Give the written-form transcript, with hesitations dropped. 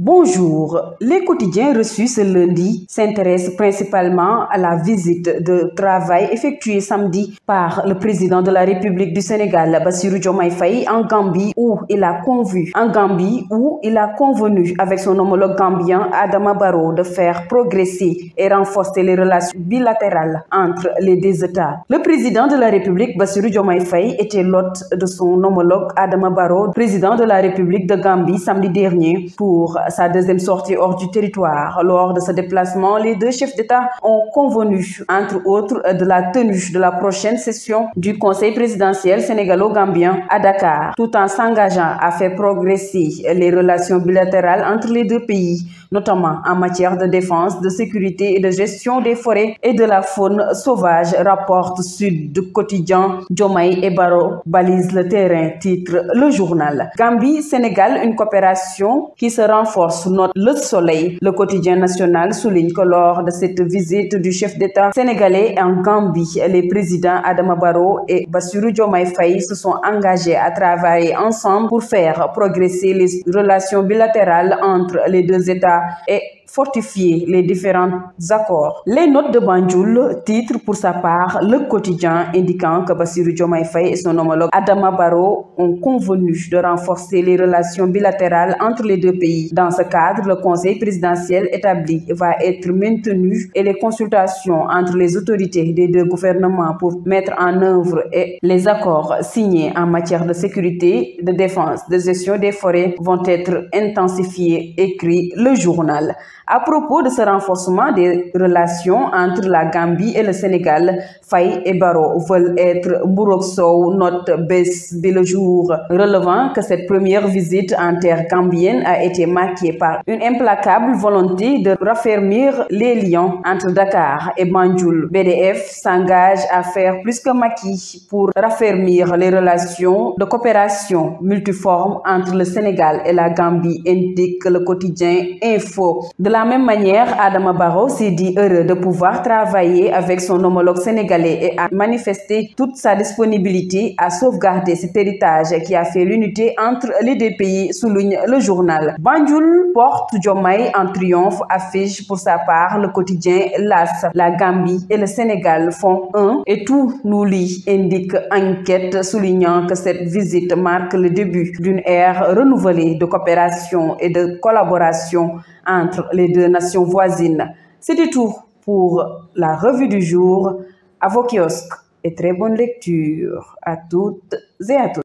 Bonjour. Les quotidiens reçus ce lundi s'intéressent principalement à la visite de travail effectuée samedi par le président de la République du Sénégal, Bassirou Diomaye Faye, en Gambie où il a convenu avec son homologue gambien Adama Barrow de faire progresser et renforcer les relations bilatérales entre les deux États. Le président de la République, Bassirou Diomaye Faye, était l'hôte de son homologue Adama Barrow, président de la République de Gambie, samedi dernier pour sa deuxième sortie hors du territoire. Lors de ce déplacement, les deux chefs d'État ont convenu, entre autres, de la tenue de la prochaine session du Conseil présidentiel sénégalo-gambien à Dakar, tout en s'engageant à faire progresser les relations bilatérales entre les deux pays, notamment en matière de défense, de sécurité et de gestion des forêts et de la faune sauvage, rapporte Sud Quotidien. Diomaye et Barrow balisent le terrain, titre le journal. Gambie-Sénégal, une coopération qui se renforce, note Le Soleil. Le quotidien national souligne que lors de cette visite du chef d'État sénégalais en Gambie, les présidents Adama Barrow et Bassirou Diomaye Faye se sont engagés à travailler ensemble pour faire progresser les relations bilatérales entre les deux États et fortifier les différents accords. Les notes de Banjul titrent pour sa part le quotidien, indiquant que Bassirou Diomaye Faye et son homologue Adama Barrow ont convenu de renforcer les relations bilatérales entre les deux pays. Dans ce cadre, le Conseil présidentiel établi va être maintenu et les consultations entre les autorités des deux gouvernements pour mettre en œuvre les accords signés en matière de sécurité, de défense, de gestion des forêts vont être intensifiés, écrit le journal. À propos de ce renforcement des relations entre la Gambie et le Sénégal, Faye et Barrow veulent être Mburoksow, note Bes le jour, relevant que cette première visite en terre gambienne a été marquée par une implacable volonté de raffermir les liens entre Dakar et Banjul. BDF s'engage à faire plus que Macky pour raffermir les relations de coopération multiforme entre le Sénégal et la Gambie, indique le quotidien Info. De la même manière, Adama Barrow s'est dit heureux de pouvoir travailler avec son homologue sénégalais et a manifesté toute sa disponibilité à sauvegarder cet héritage qui a fait l'unité entre les deux pays, souligne le journal. Banjul porte Diomaye en triomphe, affiche pour sa part le quotidien L'As. La Gambie et le Sénégal font un et tout nous lie, indique Enquête, soulignant que cette visite marque le début d'une ère renouvelée de coopération et de collaboration entre les deux nations voisines. C'était tout pour la revue du jour. À vos kiosques et très bonne lecture à toutes et à tous.